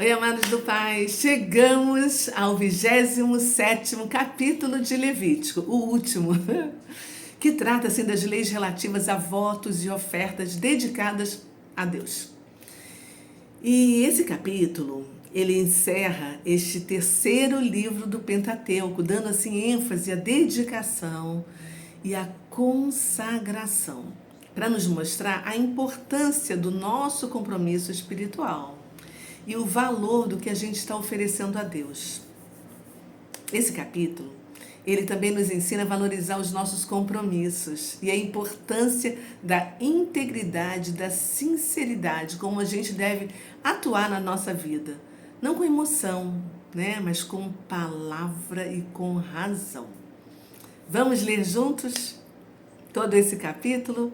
Oi, amados do Pai, chegamos ao 27º capítulo de Levítico, o último, que trata assim das leis relativas a votos e ofertas dedicadas a Deus. E esse capítulo, ele encerra este terceiro livro do Pentateuco, dando assim ênfase à dedicação e à consagração, para nos mostrar a importância do nosso compromisso espiritual e o valor do que a gente está oferecendo a Deus. Esse capítulo, ele também nos ensina a valorizar os nossos compromissos e a importância da integridade, da sinceridade, como a gente deve atuar na nossa vida. Não com emoção, né? Mas com palavra e com razão. Vamos ler juntos todo esse capítulo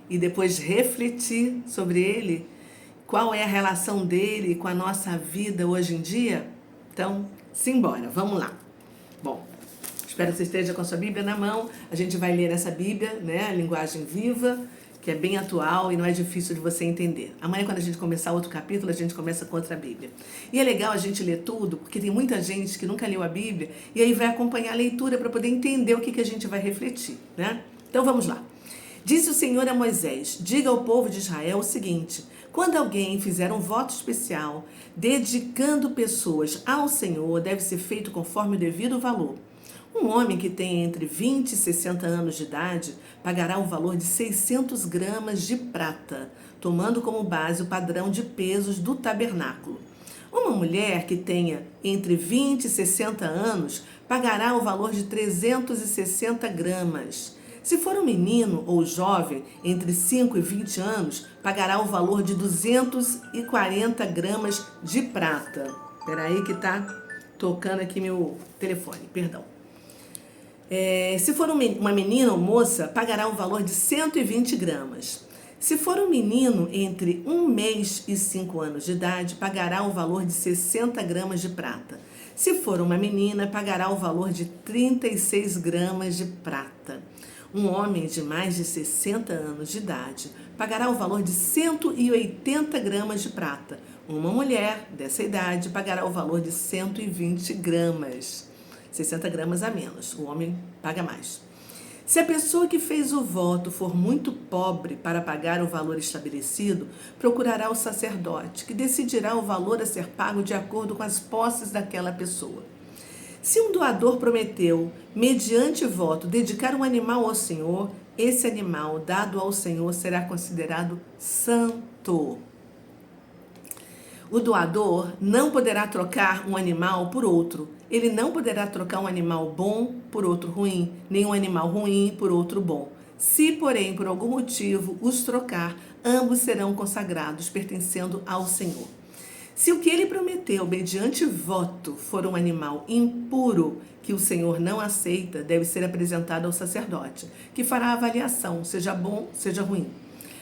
e depois refletir sobre ele? Qual é a relação dele com a nossa vida hoje em dia? Então, simbora, vamos lá. Bom, espero que você esteja com a sua Bíblia na mão. A gente vai ler essa Bíblia, né, a linguagem viva, que é bem atual e não é difícil de você entender. Amanhã, quando a gente começar outro capítulo, a gente começa com outra Bíblia. E é legal a gente ler tudo, porque tem muita gente que nunca leu a Bíblia e aí vai acompanhar a leitura para poder entender o que a gente vai refletir, né? Então, vamos lá. Disse o Senhor a Moisés: diga ao povo de Israel o seguinte: quando alguém fizer um voto especial, dedicando pessoas ao Senhor, deve ser feito conforme o devido valor. Um homem que tem entre 20 e 60 anos de idade pagará o valor de 600 gramas de prata, tomando como base o padrão de pesos do tabernáculo. Uma mulher que tenha entre 20 e 60 anos pagará o valor de 360 gramas. Se for um menino ou jovem entre 5 e 20 anos, pagará o valor de 240 gramas de prata. Espera aí que tá tocando aqui meu telefone, perdão. Se for uma menina ou moça, pagará o valor de 120 gramas. Se for um menino entre 1 mês e 5 anos de idade, pagará o valor de 60 gramas de prata. Se for uma menina, pagará o valor de 36 gramas de prata. Um homem de mais de 60 anos de idade pagará o valor de 180 gramas de prata. Uma mulher dessa idade pagará o valor de 120 gramas. 60 gramas a menos, o homem paga mais. Se a pessoa que fez o voto for muito pobre para pagar o valor estabelecido, procurará o sacerdote, que decidirá o valor a ser pago de acordo com as posses daquela pessoa. Se um doador prometeu, mediante voto, dedicar um animal ao Senhor, esse animal dado ao Senhor será considerado santo. O doador não poderá trocar um animal por outro. Ele não poderá trocar um animal bom por outro ruim, nem um animal ruim por outro bom. Se, porém, por algum motivo os trocar, ambos serão consagrados, pertencendo ao Senhor. Se o que ele prometeu, mediante voto, for um animal impuro, que o Senhor não aceita, deve ser apresentado ao sacerdote, que fará a avaliação, seja bom, seja ruim.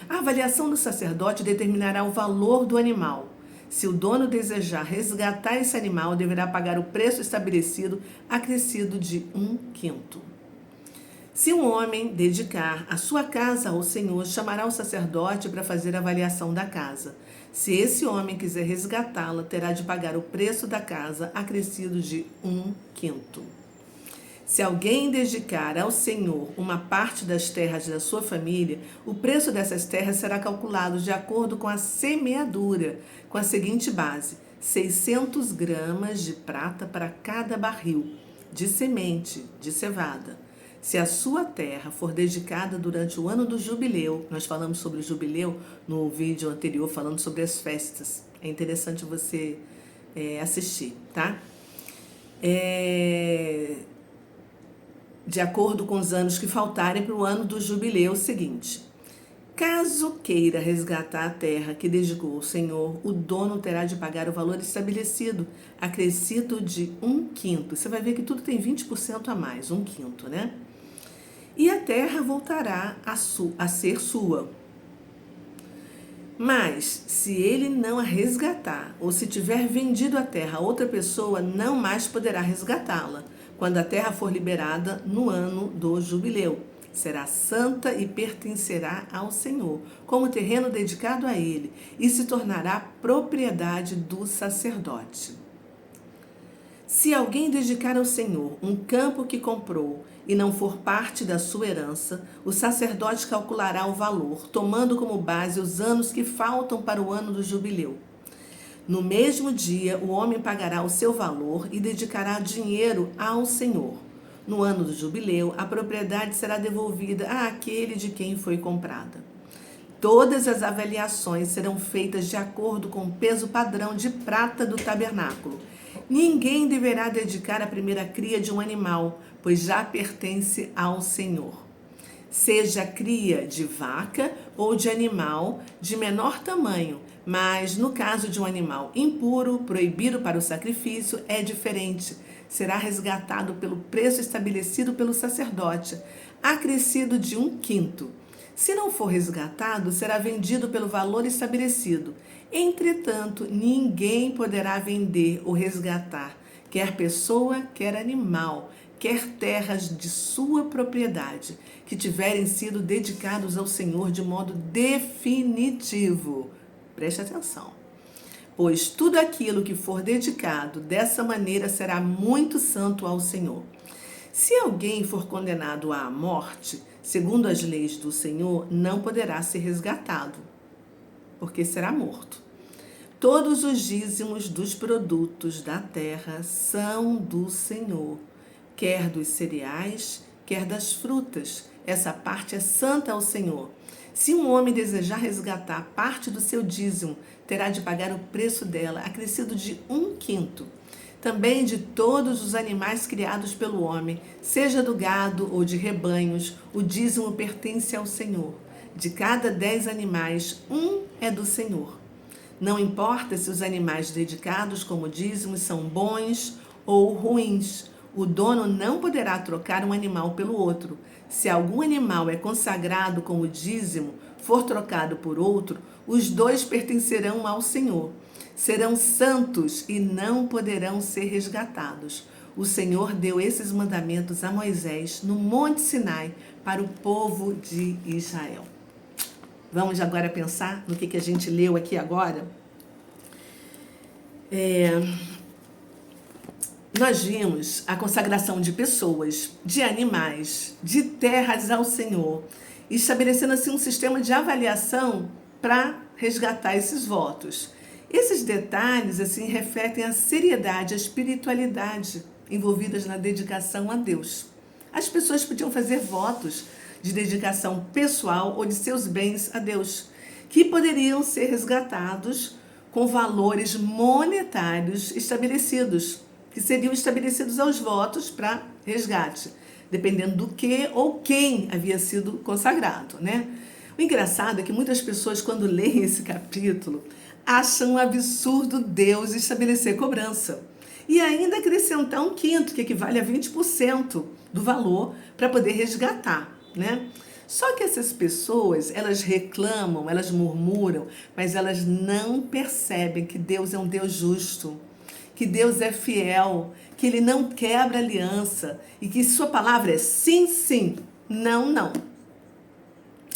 A avaliação do sacerdote determinará o valor do animal. Se o dono desejar resgatar esse animal, deverá pagar o preço estabelecido, acrescido de 1/5. Se um homem dedicar a sua casa ao Senhor, chamará o sacerdote para fazer a avaliação da casa. Se esse homem quiser resgatá-la, terá de pagar o preço da casa, acrescido de 1/5. Se alguém dedicar ao Senhor uma parte das terras da sua família, o preço dessas terras será calculado de acordo com a semeadura, com a seguinte base: 600 gramas de prata para cada barril de semente de cevada. Se a sua terra for dedicada durante o ano do jubileu, nós falamos sobre o jubileu no vídeo anterior, falando sobre as festas. É interessante você assistir, tá? De acordo com os anos que faltarem para o ano do jubileu seguinte. Caso queira resgatar a terra que dedicou ao Senhor, o dono terá de pagar o valor estabelecido, acrescido de 1/5. Você vai ver que tudo tem 20% a mais, 1/5, né? E a terra voltará a ser sua. Mas, se ele não a resgatar, ou se tiver vendido a terra a outra pessoa, não mais poderá resgatá-la, quando a terra for liberada no ano do jubileu. será santa e pertencerá ao Senhor, como terreno dedicado a Ele, e se tornará propriedade do sacerdote. Se alguém dedicar ao Senhor um campo que comprou e não for parte da sua herança, o sacerdote calculará o valor, tomando como base os anos que faltam para o ano do jubileu. No mesmo dia, o homem pagará o seu valor e dedicará dinheiro ao Senhor. No ano do jubileu, a propriedade será devolvida àquele de quem foi comprada. Todas as avaliações serão feitas de acordo com o peso padrão de prata do tabernáculo. Ninguém deverá dedicar a primeira cria de um animal, pois já pertence ao Senhor. Seja cria de vaca ou de animal de menor tamanho, mas no caso de um animal impuro, proibido para o sacrifício, é diferente. Será resgatado pelo preço estabelecido pelo sacerdote, acrescido de 1/5. Se não for resgatado, será vendido pelo valor estabelecido. Entretanto, ninguém poderá vender ou resgatar, quer pessoa, quer animal, quer terras de sua propriedade, que tiverem sido dedicados ao Senhor de modo definitivo. Preste atenção. Pois tudo aquilo que for dedicado dessa maneira será muito santo ao Senhor. Se alguém for condenado à morte, segundo as leis do Senhor, não poderá ser resgatado, porque será morto. Todos os dízimos dos produtos da terra são do Senhor, quer dos cereais, quer das frutas. Essa parte é santa ao Senhor. Se um homem desejar resgatar parte do seu dízimo, terá de pagar o preço dela, acrescido de 1/5. Também de todos os animais criados pelo homem, seja do gado ou de rebanhos, o dízimo pertence ao Senhor. De cada 10 animais, 1 é do Senhor. Não importa se os animais dedicados como dízimos são bons ou ruins, o dono não poderá trocar um animal pelo outro. Se algum animal é consagrado como dízimo, for trocado por outro, os dois pertencerão ao Senhor. Serão santos e não poderão ser resgatados. O Senhor deu esses mandamentos a Moisés no Monte Sinai para o povo de Israel. Vamos agora pensar no que a gente leu aqui agora? Nós vimos a consagração de pessoas, de animais, de terras ao Senhor, estabelecendo assim um sistema de avaliação para resgatar esses votos. Esses detalhes assim refletem a seriedade, a espiritualidade envolvidas na dedicação a Deus. As pessoas podiam fazer votos de dedicação pessoal ou de seus bens a Deus, que poderiam ser resgatados com valores monetários estabelecidos, que seriam estabelecidos aos votos para resgate, dependendo do que ou quem havia sido consagrado, né? O engraçado é que muitas pessoas, quando leem esse capítulo, acham um absurdo Deus estabelecer cobrança e ainda acrescentar 1/5, que equivale a 20% do valor, para poder resgatar, né? Só que essas pessoas, elas reclamam, elas murmuram, mas elas não percebem que Deus é um Deus justo, que Deus é fiel, que Ele não quebra aliança e que sua palavra é sim, sim, não, não.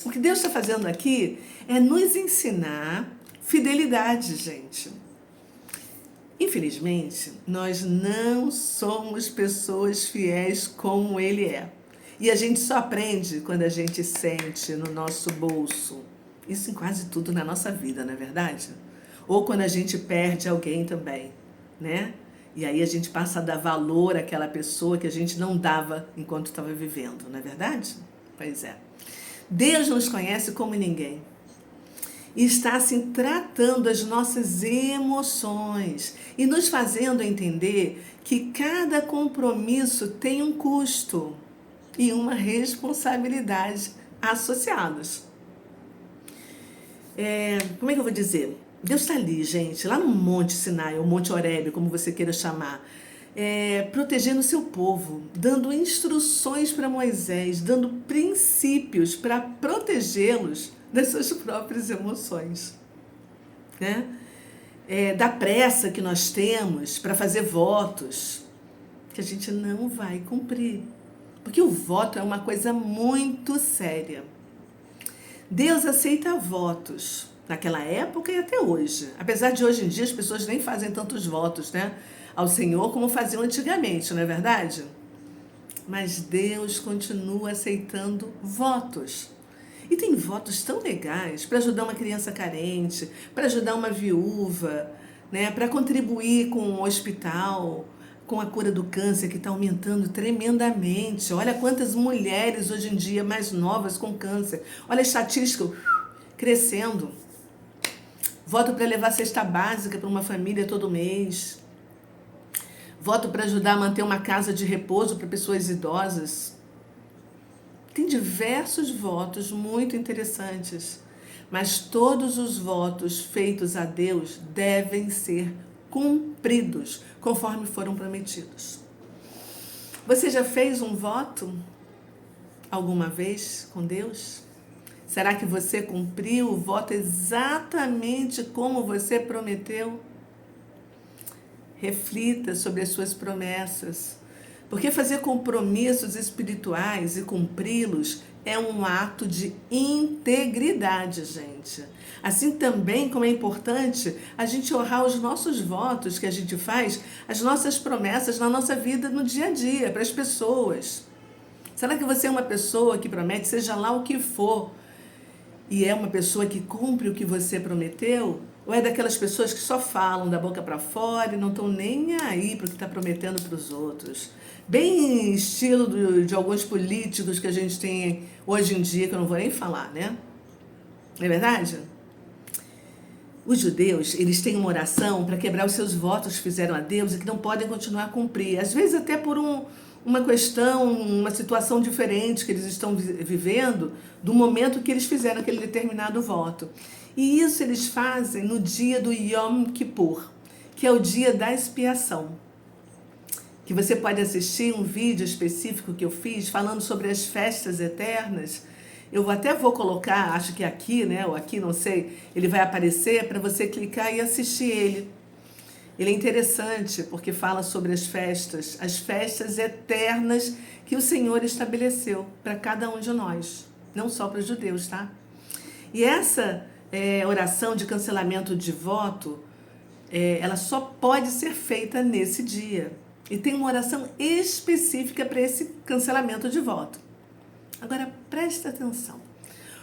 O que Deus está fazendo aqui é nos ensinar fidelidade, gente. Infelizmente, nós não somos pessoas fiéis como Ele é. E a gente só aprende quando a gente sente no nosso bolso. Isso em quase tudo na nossa vida, não é verdade? Ou quando a gente perde alguém também, né? E aí a gente passa a dar valor àquela pessoa que a gente não dava enquanto estava vivendo, não é verdade? Pois é. Deus nos conhece como ninguém. E está assim tratando as nossas emoções e nos fazendo entender que cada compromisso tem um custo e uma responsabilidade associados. Como é que eu vou dizer? Deus está ali, gente, lá no Monte Sinai, ou Monte Horebe, como você queira chamar, protegendo o seu povo, dando instruções para Moisés, dando princípios para protegê-los das suas próprias emoções, né? Da pressa que nós temos para fazer votos, que a gente não vai cumprir. Porque o voto é uma coisa muito séria. Deus aceita votos naquela época e até hoje. Apesar de hoje em dia as pessoas nem fazem tantos votos, né, ao Senhor como faziam antigamente, não é verdade? Mas Deus continua aceitando votos. E tem votos tão legais para ajudar uma criança carente, para ajudar uma viúva, né, para contribuir com o hospital, com a cura do câncer que está aumentando tremendamente. Olha quantas mulheres hoje em dia mais novas com câncer. Olha a estatística crescendo. Voto para levar cesta básica para uma família todo mês. Voto para ajudar a manter uma casa de repouso para pessoas idosas. Tem diversos votos muito interessantes, mas todos os votos feitos a Deus devem ser cumpridos, conforme foram prometidos. Você já fez um voto alguma vez com Deus? Será que você cumpriu o voto exatamente como você prometeu? Reflita sobre as suas promessas, porque fazer compromissos espirituais e cumpri-los é um ato de integridade, gente. Assim também como é importante a gente honrar os nossos votos que a gente faz, as nossas promessas na nossa vida no dia a dia, para as pessoas. Será que você é uma pessoa que promete, seja lá o que for, e é uma pessoa que cumpre o que você prometeu? Ou é daquelas pessoas que só falam da boca para fora e não estão nem aí para o que está prometendo para os outros? Bem estilo de alguns políticos que a gente tem hoje em dia, que eu não vou nem falar, né? Não é verdade? Os judeus, eles têm uma oração para quebrar os seus votos que fizeram a Deus e que não podem continuar a cumprir. Às vezes até por uma questão, uma situação diferente que eles estão vivendo do momento que eles fizeram aquele determinado voto. E isso eles fazem no dia do Yom Kippur, que é o dia da expiação. Que você pode assistir um vídeo específico que eu fiz falando sobre as festas eternas. Eu até vou colocar, acho que aqui, né, ou aqui, não sei, ele vai aparecer para você clicar e assistir ele. Ele é interessante porque fala sobre as festas eternas que o Senhor estabeleceu para cada um de nós, não só para os judeus, tá? E essa oração de cancelamento de voto, ela só pode ser feita nesse dia. E tem uma oração específica para esse cancelamento de voto. Agora, presta atenção.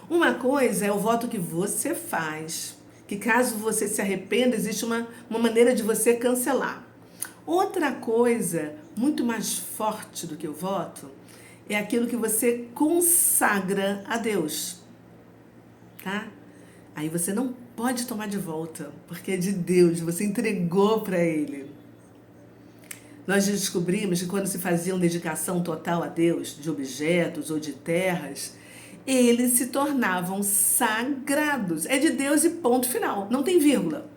Uma coisa é o voto que você faz, que caso você se arrependa, existe uma maneira de você cancelar. Outra coisa, muito mais forte do que o voto, é aquilo que você consagra a Deus, tá? Aí você não pode tomar de volta, porque é de Deus, você entregou para Ele. Nós descobrimos que quando se fazia uma dedicação total a Deus, de objetos ou de terras, eles se tornavam sagrados. É de Deus e ponto final, não tem vírgula.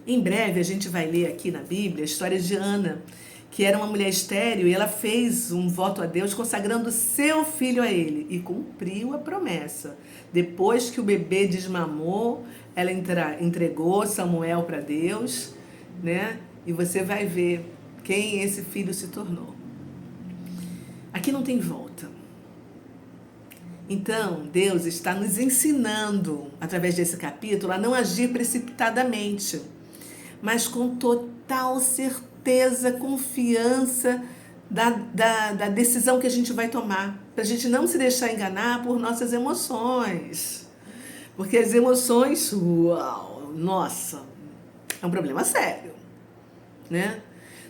Em breve a gente vai ler aqui na Bíblia a história de Ana, que era uma mulher estéril e ela fez um voto a Deus consagrando seu filho a ele e cumpriu a promessa. Depois que o bebê desmamou, ela entregou Samuel para Deus, né? E você vai ver quem esse filho se tornou. Aqui não tem volta. Então, Deus está nos ensinando, através desse capítulo, a não agir precipitadamente, mas com total certeza, confiança da decisão que a gente vai tomar, para a gente não se deixar enganar por nossas emoções. Porque as emoções, uau, nossa, é um problema sério, né?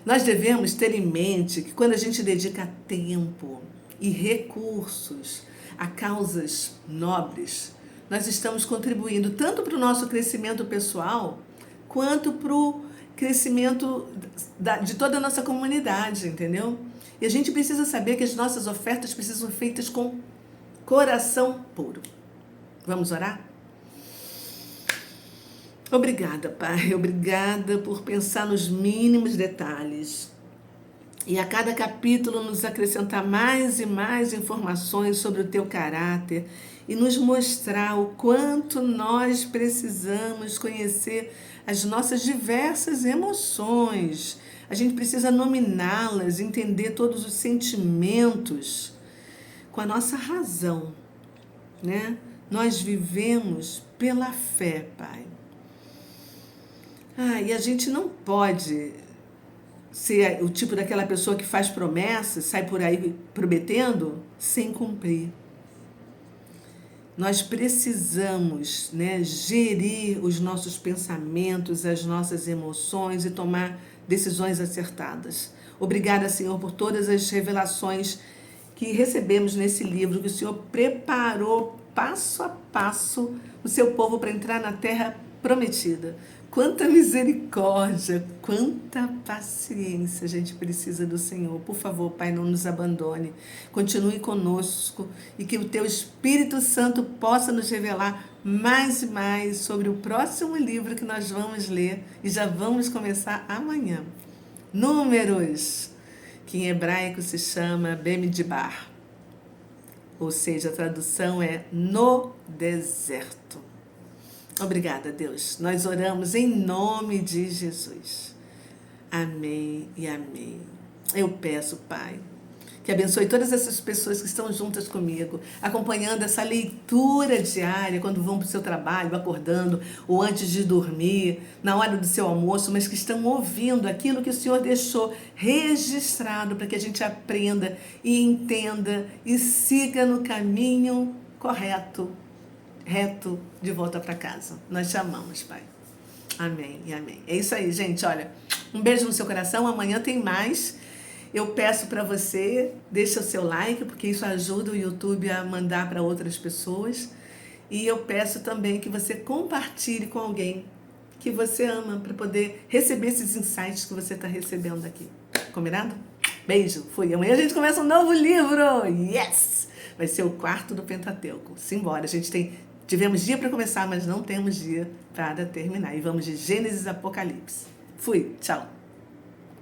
Nós devemos ter em mente que quando a gente dedica tempo e recursos a causas nobres, nós estamos contribuindo tanto para o nosso crescimento pessoal, quanto para o crescimento de toda a nossa comunidade, entendeu? E a gente precisa saber que as nossas ofertas precisam ser feitas com coração puro. Vamos orar? Obrigada, Pai. Obrigada por pensar nos mínimos detalhes. E a cada capítulo nos acrescentar mais e mais informações sobre o Teu caráter e nos mostrar o quanto nós precisamos conhecer as nossas diversas emoções, A gente precisa nominá-las, entender todos os sentimentos com a nossa razão, né? Nós vivemos pela fé, Pai. E a gente não pode ser o tipo daquela pessoa que faz promessas, sai por aí prometendo sem cumprir. Nós precisamos, né, gerir os nossos pensamentos, as nossas emoções e tomar decisões acertadas. Obrigada, Senhor, por todas as revelações que recebemos nesse livro, que o Senhor preparou passo a passo o seu povo para entrar na terra prometida. Quanta misericórdia, quanta paciência a gente precisa do Senhor. Por favor, Pai, não nos abandone. Continue conosco e que o Teu Espírito Santo possa nos revelar mais e mais sobre o próximo livro que nós vamos ler e já vamos começar amanhã. Números, que em hebraico se chama Bemidbar, ou seja, a tradução é no deserto. Obrigada, Deus. Nós oramos em nome de Jesus. Amém e amém. Eu peço, Pai, que abençoe todas essas pessoas que estão juntas comigo, acompanhando essa leitura diária, quando vão para o seu trabalho, acordando, ou antes de dormir, na hora do seu almoço, mas que estão ouvindo aquilo que o Senhor deixou registrado para que a gente aprenda e entenda e siga no caminho correto, reto, de volta para casa. Nós te amamos, Pai. Amém e amém. É isso aí, gente. Olha, um beijo no seu coração. Amanhã tem mais. Eu peço para você, deixa o seu like, porque isso ajuda o YouTube a mandar para outras pessoas. E eu peço também que você compartilhe com alguém que você ama, para poder receber esses insights que você está recebendo aqui. Combinado? Beijo, fui. Amanhã a gente começa um novo livro. Yes! Vai ser o quarto do Pentateuco. Simbora, tivemos dia para começar, mas não temos dia para terminar. E vamos de Gênesis a Apocalipse. Fui, tchau.